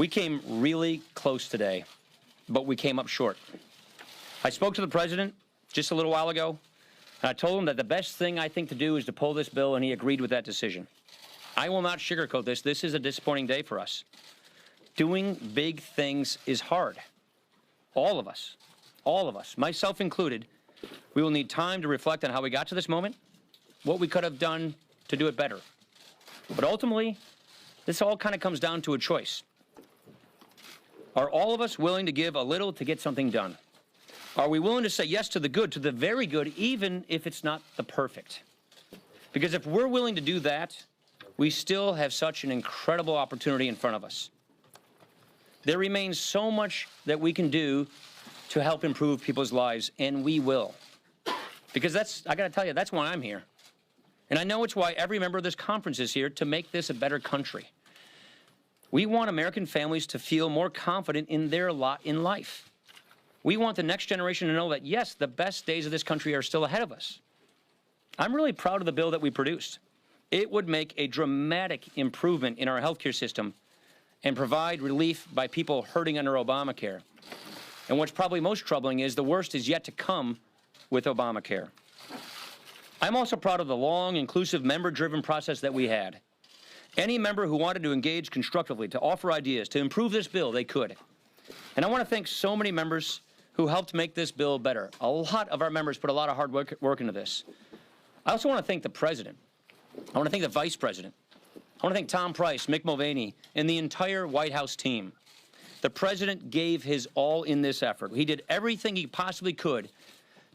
We came really close today, but we came up short. I spoke to the president just a little while ago, and I told him that the best thing I think to do is to pull this bill, and he agreed with that decision. I will not sugarcoat this. This is a disappointing day for us. Doing big things is hard. All of us, myself included, we will need time to reflect on how we got to this moment, what we could have done to do it better. But ultimately, this all kind of comes down to a choice. Are all of us willing to give a little to get something done? Are we willing to say yes to the good, to the very good, even if it's not the perfect? Because if we're willing to do that, we still have such an incredible opportunity in front of us. There remains so much that we can do to help improve people's lives, and we will. Because I got to tell you, that's why I'm here. And I know it's why every member of this conference is here, to make this a better country. We want American families to feel more confident in their lot in life. We want the next generation to know that, yes, the best days of this country are still ahead of us. I'm really proud of the bill that we produced. It would make a dramatic improvement in our healthcare system and provide relief by people hurting under Obamacare. And what's probably most troubling is the worst is yet to come with Obamacare. I'm also proud of the long, inclusive, member-driven process that we had. Any member who wanted to engage constructively, to offer ideas, to improve this bill, they could. And I want to thank so many members who helped make this bill better. A lot of our members put a lot of hard work into this. I also want to thank the president. I want to thank the vice president. I want to thank Tom Price, Mick Mulvaney, and the entire White House team. The president gave his all in this effort. He did everything he possibly could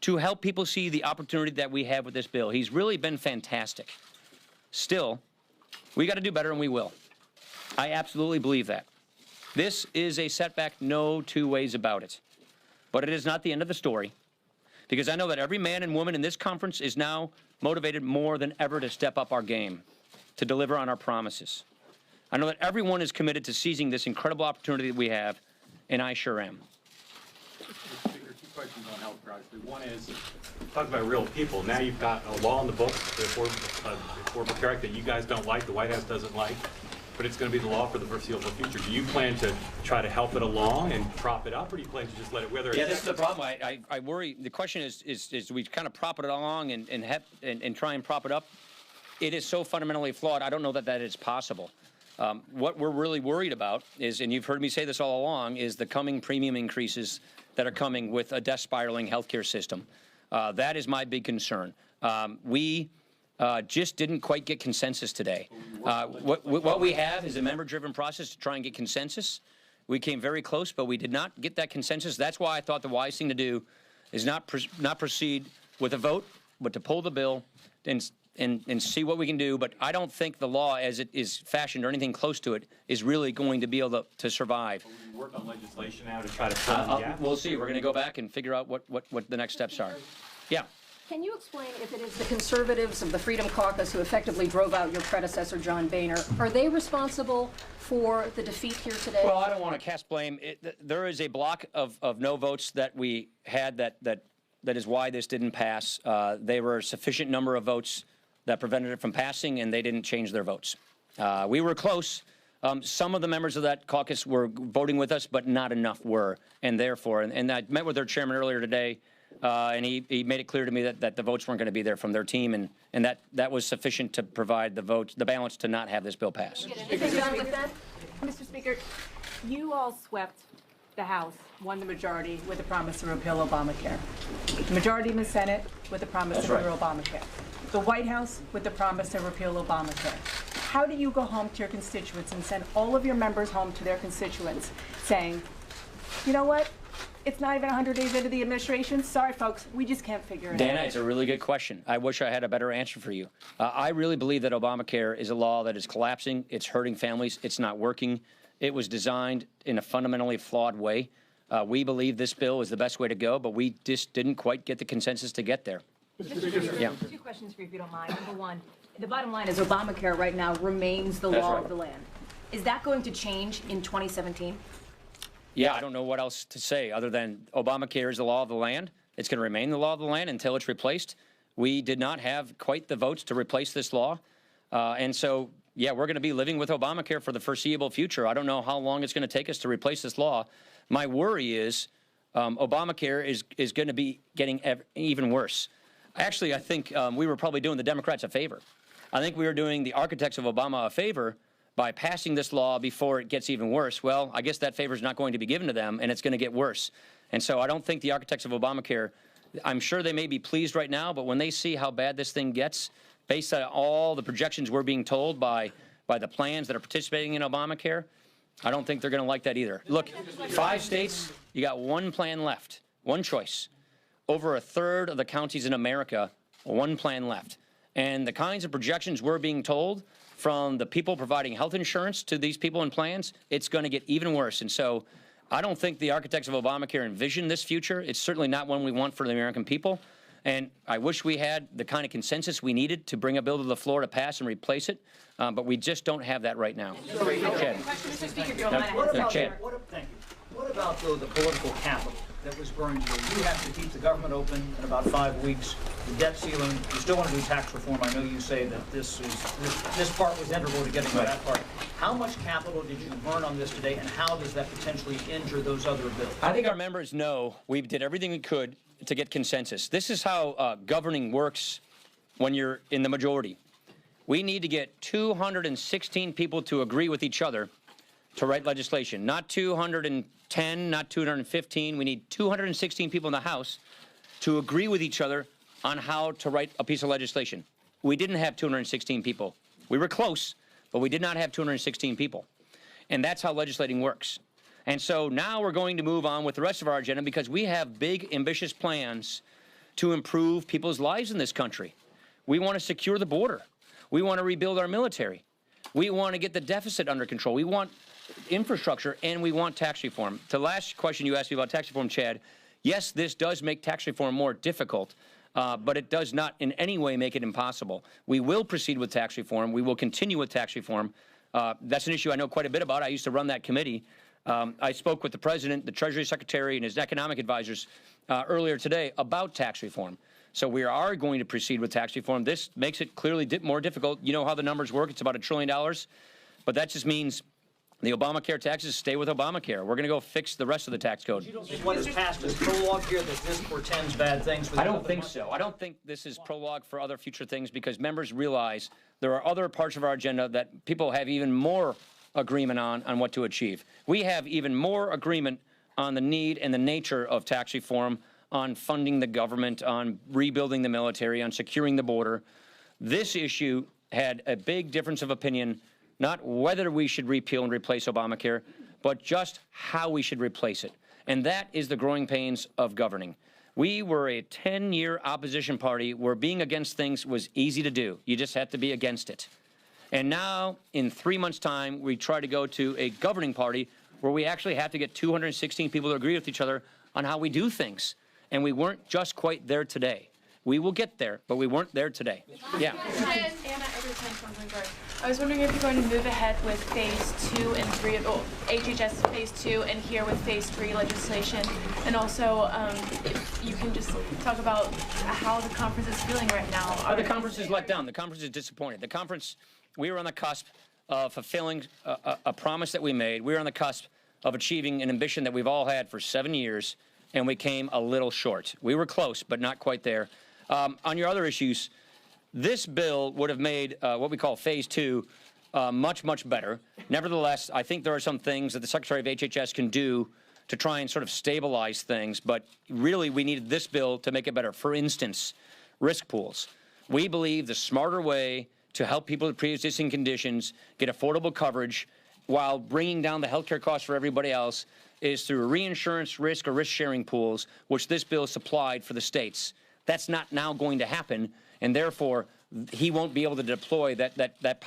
to help people see the opportunity that we have with this bill. He's really been fantastic. Still, we got to do better, and we will. I absolutely believe that. This is a setback, no two ways about it. But it is not the end of the story, because I know that every man and woman in this conference is now motivated more than ever to step up our game, to deliver on our promises. I know that everyone is committed to seizing this incredible opportunity that we have, and I sure am. Two questions on health care. One is, talk about real people. Now you've got a law in the books, the Affordable Care Act, that you guys don't like, the White House doesn't like, but it's going to be the law for the foreseeable future. Do you plan to try to help it along and prop it up, or do you plan to just let it wither? Yeah, this is the problem. I worry. The question is do we kind of prop it along and try and prop it up? It is so fundamentally flawed. I don't know that is possible. What we're really worried about is, and you've heard me say this all along, is the coming premium increases that are coming with a death spiraling healthcare system. That is my big concern. We just didn't quite get consensus today. What we have is a member-driven process to try and get consensus. We came very close, but we did not get that consensus. That's why I thought the wise thing to do is not proceed with a vote, but to pull the bill and see what we can do. But I don't think the law, as it is fashioned or anything close to it, is really going to be able to survive. Will you work on legislation now to try to fill in the gap? We'll see. We're going to go back and figure out what the next steps are. Yeah. Can you explain if it is the conservatives of the Freedom Caucus who effectively drove out your predecessor, John Boehner, are they responsible for the defeat here today? Well, I don't want to cast blame. There is a block of no votes that we had that is why this didn't pass. There were a sufficient number of votes that prevented it from passing, and they didn't change their votes. We were close. Some of the members of that caucus were voting with us, but not enough were, and therefore, and I met with their chairman earlier today, and he made it clear to me that the votes weren't going to be there from their team, and that was sufficient to provide the balance to not have this bill pass. Mr. Speaker, you all swept the House, won the majority with the promise to repeal Obamacare. The majority in the Senate with the promise to repeal Obamacare. The White House with the promise to repeal Obamacare. How do you go home to your constituents and send all of your members home to their constituents saying, you know what? It's not even 100 days into the administration. Sorry, folks, we just can't figure it out. Dana, it's a really good question. I wish I had a better answer for you. I really believe that Obamacare is a law that is collapsing. It's hurting families. It's not working. It was designed in a fundamentally flawed way. We believe this bill is the best way to go, but we just didn't quite get the consensus to get there. Yeah. Two questions for you, if you don't mind. Number one, the bottom line is Obamacare right now remains the law of the land. Is that going to change in 2017? Yeah, I don't know what else to say other than Obamacare is the law of the land. It's going to remain the law of the land until it's replaced. We did not have quite the votes to replace this law. And so yeah, we're going to be living with Obamacare for the foreseeable future. I don't know how long it's going to take us to replace this law. My worry is Obamacare is going to be getting even worse. Actually, I think we were probably doing the Democrats a favor. I think we were doing the architects of Obama a favor by passing this law before it gets even worse. Well, I guess that favor is not going to be given to them, and it's going to get worse. And so I don't think the architects of Obamacare, I'm sure they may be pleased right now, but when they see how bad this thing gets, based on all the projections we're being told by the plans that are participating in Obamacare, I don't think they're going to like that either. Look, 5 states, you got one plan left, one choice. Over a third of the counties in America, one plan left. And the kinds of projections we're being told from the people providing health insurance to these people in plans, it's going to get even worse. And so I don't think the architects of Obamacare envision this future. It's certainly not one we want for the American people. And I wish we had the kind of consensus we needed to bring a bill to the floor to pass and replace it, but we just don't have that right now. Chad. Chad. What about, though, the political capital that was burned here? You have to keep the government open in about 5 weeks. The debt ceiling, you still want to do tax reform. I know you say that this part was integral to getting to that part. How much capital did you burn on this today, and how does that potentially injure those other bills? I think our members know we did everything we could to get consensus. This is how governing works when you're in the majority. We need to get 216 people to agree with each other to write legislation. Not 210, not 215. We need 216 people in the House to agree with each other on how to write a piece of legislation. We didn't have 216 people. We were close, but we did not have 216 people. And that's how legislating works. And so now we're going to move on with the rest of our agenda because we have big, ambitious plans to improve people's lives in this country. We want to secure the border. We want to rebuild our military. We want to get the deficit under control. We want infrastructure, and we want tax reform. To the last question you asked me about tax reform, Chad, yes, this does make tax reform more difficult, but it does not in any way make it impossible. We will proceed with tax reform. We will continue with tax reform. That's an issue I know quite a bit about. I used to run that committee. I spoke with the President, the Treasury Secretary, and his economic advisors earlier today about tax reform. So we are going to proceed with tax reform. This makes it clearly more difficult. You know how the numbers work. It's about $1 trillion. But that just means the Obamacare taxes stay with Obamacare. We're going to go fix the rest of the tax code. You don't think what is passed is prologue here, that this portends bad things for the I don't think so. I don't think this is prologue for other future things because members realize there are other parts of our agenda that people have even more agreement on what to achieve. We have even more agreement on the need and the nature of tax reform, on funding the government, on rebuilding the military, on securing the border. This issue had a big difference of opinion, not whether we should repeal and replace Obamacare, but just how we should replace it. And that is the growing pains of governing. We were a 10-year opposition party where being against things was easy to do. You just had to be against it. And now, in 3 months' time, we try to go to a governing party where we actually have to get 216 people to agree with each other on how we do things. And we weren't just quite there today. We will get there, but we weren't there today. Yeah. I was wondering if you're going to move ahead with phase 2 and 3, or HHS phase 2, and here with phase 3 legislation. And also, if you can just talk about how the conference is feeling right now. The conference is let down. The conference is disappointed. The conference, we were on the cusp of fulfilling a promise that we made. We were on the cusp of achieving an ambition that we've all had for 7 years, and we came a little short. We were close, but not quite there. On your other issues, this bill would have made what we call phase 2 much, much better. Nevertheless, I think there are some things that the Secretary of HHS can do to try and sort of stabilize things, but really we needed this bill to make it better. For instance, risk pools. We believe the smarter way to help people with pre-existing conditions get affordable coverage while bringing down the health care costs for everybody else is through reinsurance risk or risk-sharing pools, which this bill supplied for the states. That's not now going to happen, and therefore he won't be able to deploy that policy